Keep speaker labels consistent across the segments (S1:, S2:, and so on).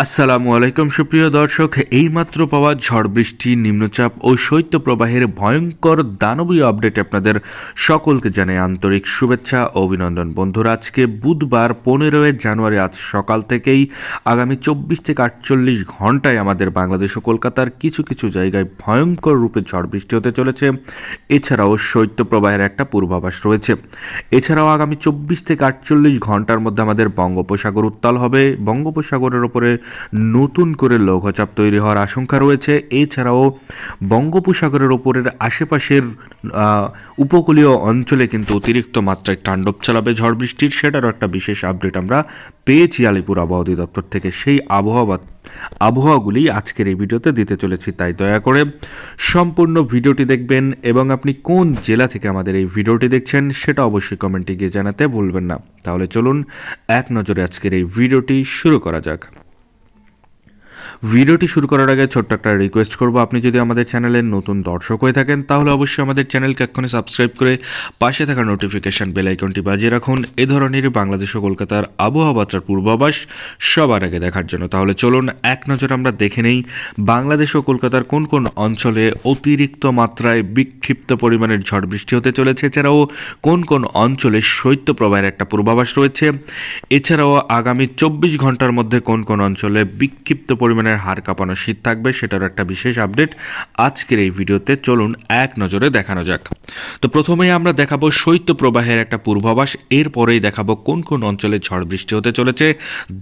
S1: আসসালামু আলাইকুম সুপ্রিয় দর্শক, এইমাত্র পাওয়া ঝড় বৃষ্টি, নিম্নচাপ ও শৈত্যপ্রবাহের ভয়ঙ্কর দানবীয় আপডেট আপনাদের সকলকে জানাই আন্তরিক শুভেচ্ছা ও অভিনন্দন। বন্ধুরা, আজকে বুধবার 15 জানুয়ারি, আজ সকাল থেকেই আগামী 24 থেকে 48 ঘন্টায় আমাদের বাংলাদেশ ও কলকাতার কিছু কিছু জায়গায় ভয়ঙ্কর রূপে ঝড় বৃষ্টি হতে চলেছে। এছাড়াও শৈত্যপ্রবাহের একটা পূর্বাভাস রয়েছে। এছাড়াও আগামী 24 থেকে 48 ঘন্টার মধ্যে আমাদের বঙ্গোপসাগর উত্তাল হবে। বঙ্গোপসাগরের ওপরে নতুন করে লঘুচাপ তৈরি হওয়ার আশঙ্কা রয়েছে। এছাড়াও বঙ্গোপসাগরের ওপরের আশেপাশের উপকূলীয় অঞ্চলে কিন্তু অতিরিক্ত মাত্রায় তাণ্ডব চালাবে ঝড় বৃষ্টির, সেটারও একটা বিশেষ আপডেট আমরা পেয়েছি আলিপুর আবহাওয়া অধিদপ্তর থেকে। সেই আবহাওয়াগুলি আজকের এই ভিডিওতে দিতে চলেছি, তাই দয়া করে সম্পূর্ণ ভিডিওটি দেখবেন এবং আপনি কোন জেলা থেকে আমাদের এই ভিডিওটি দেখছেন সেটা অবশ্যই কমেন্টে গিয়ে জানাতে ভুলবেন না। তাহলে চলুন এক নজরে আজকের এই ভিডিওটি শুরু করা যাক। ভিডিওটি শুরু করার আগে ছোট্ট একটা রিকোয়েস্ট করব, আপনি যদি আমাদের চ্যানেলের নতুন দর্শক হয়ে থাকেন তাহলে অবশ্যই আমাদের চ্যানেলকে এক্ষুনি সাবস্ক্রাইব করে পাশে থাকা নোটিফিকেশন বেল আইকনটি বাজিয়ে রাখুন এ ধরনের বাংলাদেশ ও কলকাতার আবহাওয়া বার্তার পূর্বাভাস সবার আগে দেখার জন্য। তাহলে চলুন এক নজর আমরা দেখে নেই বাংলাদেশ ও কলকাতার কোন কোন অঞ্চলে অতিরিক্ত মাত্রায় বিক্ষিপ্ত পরিমাণের ঝড় বৃষ্টি হতে চলেছে, এছাড়াও কোন কোন অঞ্চলে শৈত্যপ্রবাহের একটা পূর্বাভাস রয়েছে, এছাড়াও আগামী 24 ঘন্টার মধ্যে কোন কোন অঞ্চলে বিক্ষিপ্ত পরিমাণের হাড় কাঁপানো শীত থাকবে সেটার একটা বিশেষ আপডেট আজকের এই ভিডিওতে চলুন এক নজরে দেখানো যাক। তো প্রথমেই আমরা দেখাবো শৈত্যপ্রবাহের একটা পূর্বাভাস, এরপরেই দেখাবো কোন কোন অঞ্চলে ঝড় বৃষ্টি হতে চলেছে,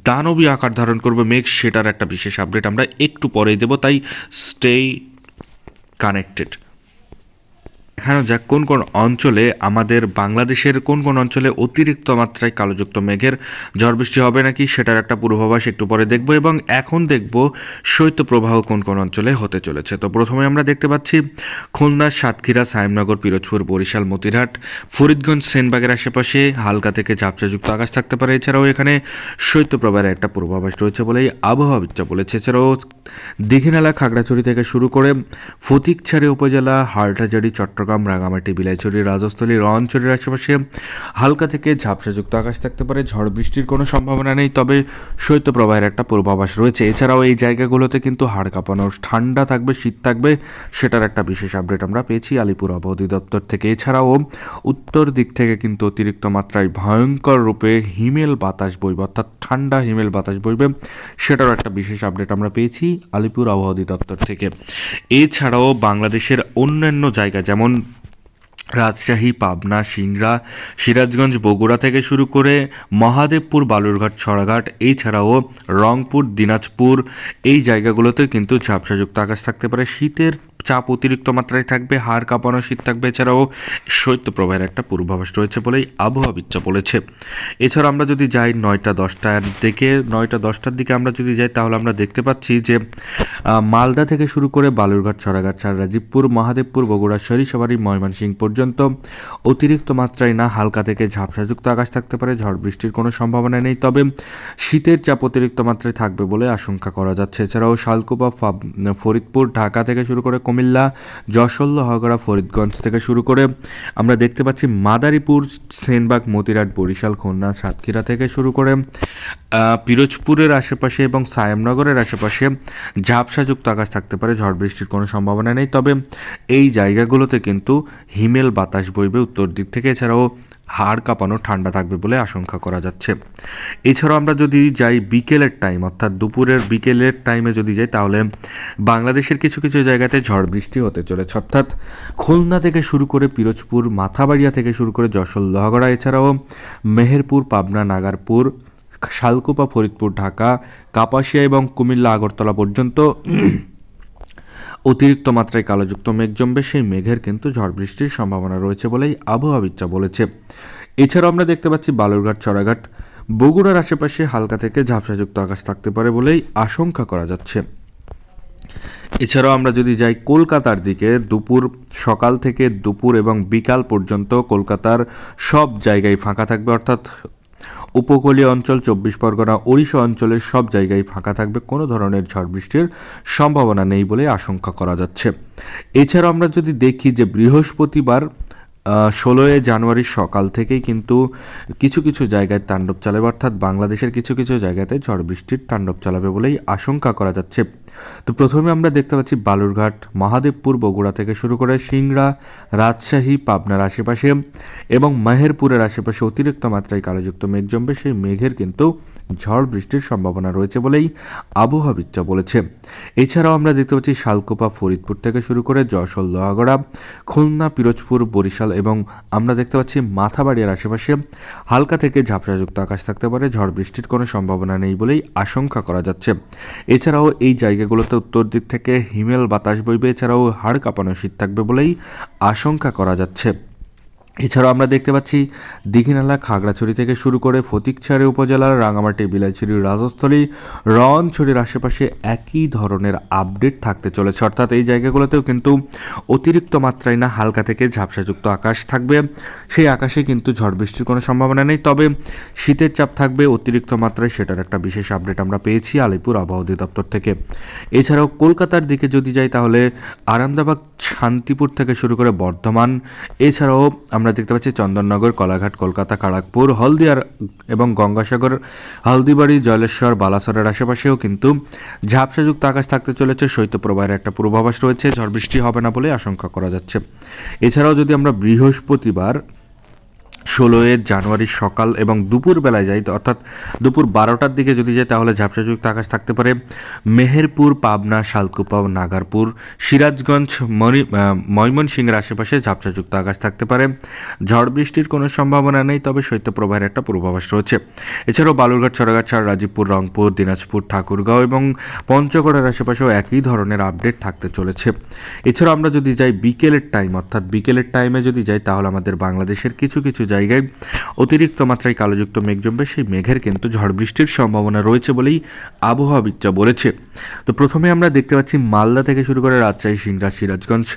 S1: দানবী আকার ধারণ করবে মেঘ, সেটার একটা বিশেষ আপডেট আমরা একটু পরেই দেব, তাই স্টে কানেক্টেড। দেখানো যাক কোন কোন অঞ্চলে আমাদের বাংলাদেশের কোন কোন অঞ্চলে অতিরিক্ত মাত্রায় কালোযুক্ত মেঘের ঝড় বৃষ্টি হবে নাকি সেটার একটা পূর্বাভাস একটু পরে দেখব, এবং এখন দেখব শৈত্যপ্রবাহ কোন কোন অঞ্চলে হতে চলেছে। তো প্রথমে আমরা দেখতে পাচ্ছি খুলনা, সাতক্ষীরা, সাহেবনগর, পিরোজপুর, বরিশাল, মতিরহাট, ফরিদগঞ্জ, সেনবাগের আশেপাশে হালকা থেকে ঝাপসাযুক্ত আকাশ থাকতে পারে। এছাড়াও এখানে শৈত্যপ্রবাহের একটা পূর্বাভাস রয়েছে বলেই আবহাওয়াবিদরা বলেছে। এছাড়াও দীঘিনালা, খাগড়াছড়ি থেকে শুরু করে ফটিকছড়ি উপজেলা, হাটহাজারী, চট্টগ্রাম, রাঙামাটি, বিলাইছড়ি, রাজস্থলী, রোয়াঞ্চলের আশেপাশে হালকা থেকে ঝাপসাযুক্ত আকাশ থাকতে পারে। ঝড় বৃষ্টির কোনো সম্ভাবনা নেই, তবে শৈত্যপ্রবাহের একটা পূর্বাভাস রয়েছে। এছাড়াও এই জায়গাগুলোতে কিন্তু হাড় কাঁপানো ঠান্ডা থাকবে, শীত থাকবে, সেটার একটা বিশেষ আপডেট আমরা পেয়েছি আলিপুর আবহাওয়া অধিদপ্তর থেকে। এছাড়াও উত্তর দিক থেকে কিন্তু অতিরিক্ত মাত্রায় ভয়ঙ্কর রূপে হিমেল বাতাস বইবে, অর্থাৎ ঠান্ডা হিমেল বাতাস বইবে, সেটারও একটা বিশেষ আপডেট আমরা পেয়েছি আলিপুর আবহাওয়া অধিদপ্তর থেকে। এছাড়াও বাংলাদেশের অন্যান্য জায়গা যেমন রাজশাহী, পাবনা, সিংড়া, সিরাজগঞ্জ, বগুড়া থেকে শুরু করে মহাদেবপুর, বালুরঘাট, ছড়াঘাট, এছাড়াও রংপুর, দিনাজপুর, এই জায়গাগুলোতে কিন্তু ঝাপসাযুক্ত আকাশ থাকতে পারে। শীতের চাপ অতিরিক্ত মাত্রায় থাকবে, হাড় কাঁপানো শীত থাকবে। এছাড়াও শৈত্যপ্রবাহের একটা পূর্বাভাস রয়েছে বলেই আবহাওয়াবিদরা বলেছে। এছাড়া আমরা যদি যাই 9টা 10টার দিকে আমরা যদি যাই তাহলে আমরা দেখতে পাচ্ছি যে মালদা থেকে শুরু করে বালুরঘাট, ছড়াঘাট, রাজীবপুর, মহাদেবপুর, বগুড়া, সরিষাবাড়ি, ময়মনসিংহ পর্যন্ত অতিরিক্ত মাত্রায় না হালকা থেকে ঝাপসাযুক্ত আকাশ থাকতে পারে। ঝড় বৃষ্টির কোনো সম্ভাবনা নেই, তবে শীতের চাপ অতিরিক্ত মাত্রায় থাকবে বলে আশঙ্কা করা যাচ্ছে। এছাড়াও শালকুপা, ফরিদপুর, ঢাকা থেকে শুরু করে কুমিল্লা, যশোর, লোহাগড়া, ফরিদগঞ্জ থেকে শুরু করে আমরা দেখতে পাচ্ছি মাদারীপুর, সেনবাগ, মতিরাট, বরিশাল, খুলনা, সাতক্ষীরা থেকে শুরু করে পিরোজপুরের আশেপাশে এবং সায়েমনগরের আশেপাশে ঝাপসাযুক্ত আকাশ থাকতে পারে। ঝড় বৃষ্টির কোনো সম্ভাবনা নেই, তবে এই জায়গাগুলোতে কিন্তু হিমেল বাতাস বইবে উত্তর দিক থেকে। এছাড়াও হাড় কাঁপানো ঠান্ডা থাকবে বলে আশঙ্কা করা যাচ্ছে। এছাড়াও আমরা যদি যাই বিকেলের টাইম, অর্থাৎ দুপুরের বিকেলের টাইমে যদি যাই তাহলে বাংলাদেশের কিছু কিছু জায়গাতে ঝড় বৃষ্টি হতে চলেছে, অর্থাৎ খুলনা থেকে শুরু করে পিরোজপুর, মাথাবাড়িয়া থেকে শুরু করে যশোর, লোহাগড়া, এছাড়াও মেহেরপুর, পাবনা, নাগারপুর, শালকুপা, ফরিদপুর, ঢাকা, কাপাসিয়া এবং কুমিল্লা, আগরতলা পর্যন্ত অতিরিক্ত মাত্রায় কালোযুক্ত মেঘ জমবে। সেই মেঘের কিন্তু ঝড় বৃষ্টির সম্ভাবনা রয়েছে বলেই আবহাওয়াবিদরা বলেছে। এছাড়াও আমরা দেখতে পাচ্ছি বালুরঘাট, ছড়াঘাট, বগুড়ার আশেপাশে হালকা থেকে ঝাপসাযুক্ত আকাশ থাকতে পারে বলেই আশঙ্কা করা যাচ্ছে। এছাড়াও আমরা যদি যাই কলকাতার দিকে, সকাল থেকে দুপুর এবং বিকাল পর্যন্ত কলকাতার সব জায়গায় ফাঁকা থাকবে, অর্থাৎ উপকূলীয় অঞ্চল, 24 পরগনা, ওড়িশা অঞ্চলের সব জায়গায় ফাঁকা থাকবে, কোনো ধরনের ঝড় বৃষ্টির সম্ভাবনা নেই বলে আশঙ্কা করা যাচ্ছে। এছাড়াও আমরা যদি দেখি যে বৃহস্পতিবার 16 জানুয়ারি সকাল থেকেই কিন্তু কিছু কিছু জায়গায় তাণ্ডব চালাবে, অর্থাৎ বাংলাদেশের কিছু কিছু জায়গাতে ঝড় বৃষ্টির তাণ্ডব চালাবে বলেই আশঙ্কা করা যাচ্ছে। তো প্রথমে আমরা দেখতে পাচ্ছি বালুরঘাট, মহাদেবপুর, বগুড়া থেকে শুরু করে সিংড়া, রাজশাহী, পাবনার আশেপাশে এবং মেহেরপুরের আশেপাশে অতিরিক্ত মাত্রায় কালোযুক্ত মেঘ জমবে। সেই মেঘের কিন্তু ঝড় বৃষ্টির সম্ভাবনা রয়েছে বলেই আবহাওয়াবিদরা বলেছে। এছাড়াও আমরা দেখতে পাচ্ছি শালকোপা, ফরিদপুর থেকে শুরু করে যশোর, লোহাগড়া, খুলনা, পিরোজপুর, বরিশাল এবং আমরা দেখতে পাচ্ছি মাথাবাড়িয়ার আশেপাশে হালকা থেকে ঝাপসাযুক্ত আকাশ থাকতে পারে। ঝড় বৃষ্টির কোনো সম্ভাবনা নেই বলেই আশঙ্কা করা যাচ্ছে। এছাড়াও এই জায়গাগুলোতে উত্তর দিক থেকে হিমেল বাতাস বইবে, এছাড়াও হাড় কাঁপানো শীত থাকবে বলেই আশঙ্কা করা যাচ্ছে। এছাড়াও আমরা দেখতে পাচ্ছি দীঘিনালা, খাগড়াছড়ি থেকে শুরু করে ফটিকছড়ি উপজেলার রাঙামাটি, বিলাইছড়ি, রাজস্থলী, রওয়ানছড়ির আশেপাশে একই ধরনের আপডেট থাকতে চলেছে, অর্থাৎ এই জায়গাগুলোতেও কিন্তু অতিরিক্ত মাত্রায় না হালকা থেকে ঝাপসাযুক্ত আকাশ থাকবে। সেই আকাশে কিন্তু ঝড় বৃষ্টির কোনো সম্ভাবনা নেই, তবে শীতের চাপ থাকবে অতিরিক্ত মাত্রায়, সেটার একটা বিশেষ আপডেট আমরা পেয়েছি আলিপুর আবহাওয়া অধিদপ্তর থেকে। এছাড়াও কলকাতার দিকে যদি যাই তাহলে আরামদাবাদ, শান্তিপুর থেকে শুরু করে বর্ধমান, এছাড়াও আমরা দেখতে পাচ্ছি চন্দননগর, কলাঘাট, কলকাতা, খড়গপুর, হলদিয়ার এবং গঙ্গাসাগর, হলদিবাড়ি, জলেশ্বর, বালাসরের আশেপাশেও কিন্তু ঝাপসাযুক্ত আকাশ থাকতে চলেছে। শৈত্যপ্রবাহের একটা পূর্বাভাস রয়েছে, ঝড় বৃষ্টি হবে না বলে আশঙ্কা করা যাচ্ছে। এছাড়াও যদি আমরা বৃহস্পতিবার 16 জানুয়ারি সকাল এবং দুপুর বেলায় যাই, অর্থাৎ দুপুর 12টার দিকে যদি যাই তাহলে ঝাপসাযুক্ত আকাশ থাকতে পারে মেহেরপুর, পাবনা, শালকুপা, নাগারপুর, সিরাজগঞ্জ, ময়মনসিংহের আশেপাশে ঝাপসাযুক্ত আকাশ থাকতে পারে। ঝড় বৃষ্টির কোনো সম্ভাবনা নেই, তবে শৈত্যপ্রবাহের একটা পূর্বাভাস রয়েছে। এছাড়াও বালুরঘাট, সরাগাছা, রাজীবপুর, রংপুর, দিনাজপুর, ঠাকুরগাঁও এবং পঞ্চগড়ের আশেপাশেও একই ধরনের আপডেট থাকতে চলেছে। এছাড়াও আমরা যদি যাই বিকেলের টাইম, অর্থাৎ বিকেলের টাইমে যদি যাই তাহলে আমাদের বাংলাদেশের কিছু কিছু জায়গায় অতিরিক্ত মাত্রায় কালোযুক্ত মেঘ জমবে। সেই মেঘের কিন্তু ঝড় বৃষ্টির সম্ভাবনা রয়েছে বলেই আবহাওয়াবিদরা বলেছে। তো প্রথমে আমরা দেখতে পাচ্ছি মালদা থেকে শুরু করে রাজশাহী, সিংড়া, সিরাজগঞ্জ,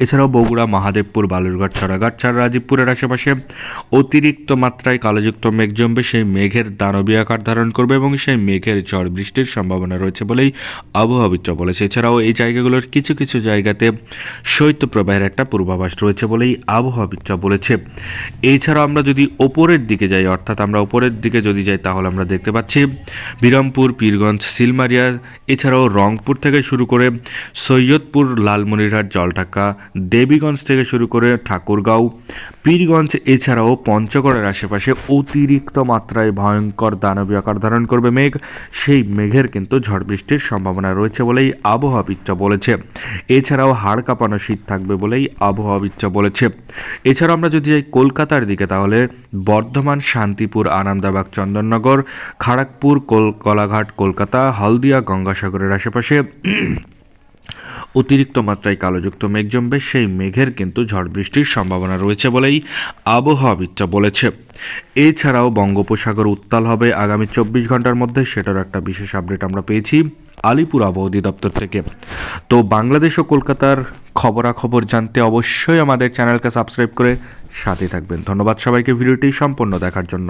S1: এছাড়াও বগুড়া, মহাদেবপুর, বালুরঘাট, সরাঘাট, রাজীবপুরের আশেপাশে অতিরিক্ত মাত্রায় কালোযুক্ত মেঘ জমবে। সেই মেঘের দানবীয় আকার ধারণ করবে এবং সেই মেঘের ঝড় বৃষ্টির সম্ভাবনা রয়েছে বলেই আবহাওয়াবিদরা বলেছে। এছাড়াও এই জায়গাগুলোর কিছু কিছু জায়গাতে শৈত্যপ্রবাহের একটা পূর্বাভাস রয়েছে বলেই আবহাওয়াবিদরা বলেছে। এছাড়াও আমরা যদি ওপরের দিকে যাই, অর্থাৎ আমরা ওপরের দিকে যদি যাই তাহলে আমরা দেখতে পাচ্ছি বিরামপুর, পীরগঞ্জ, সিলমারিয়া, এছাড়াও রংপুর থেকে শুরু করে সৈয়দপুর, লালমনিরহাট, জলঢাকা, দেবীগঞ্জ থেকে শুরু করে ঠাকুরগাঁও, পীরগঞ্জ, এছাড়াও পঞ্চগড়ের আশেপাশে অতিরিক্ত মাত্রায় ভয়ঙ্কর দানবীয় আকার ধারণ করবে মেঘ। সেই মেঘের কিন্তু ঝড় বৃষ্টির সম্ভাবনা রয়েছে বলেই আবহাওয়াবিদরা বলেছে। এছাড়াও হাড় কাঁপানো শীত থাকবে বলেই আবহাওয়াবিদরা বলেছে। এছাড়াও আমরা যদি যাই কলকাতার দিকে তাহলে বর্ধমান, শান্তিপুর, আরামদাবাগ, চন্দননগর, খড়গপুর, কলাঘাট, কলকাতা, হলদিয়া, গঙ্গাসাগরের আশেপাশে অতিরিক্ত মাত্রায় কালোযুক্ত মেঘ জমবে। সেই মেঘের কিন্তু ঝড় বৃষ্টির সম্ভাবনা রয়েছে বলেই আবহাওয়াবিদরা বলেছে। এছাড়াও বঙ্গোপসাগর উত্তাল হবে আগামী 24 ঘন্টার মধ্যে, সেটার একটা বিশেষ আপডেট আমরা পেয়েছি আলিপুর আবহাওয়া অধিদপ্তর থেকে। তো বাংলাদেশ ও কলকাতার খবরাখবর জানতে অবশ্যই আমাদের চ্যানেলকে সাবস্ক্রাইব করে সাথে থাকবেন। ধন্যবাদ সবাইকে ভিডিওটি সম্পূর্ণ দেখার জন্য।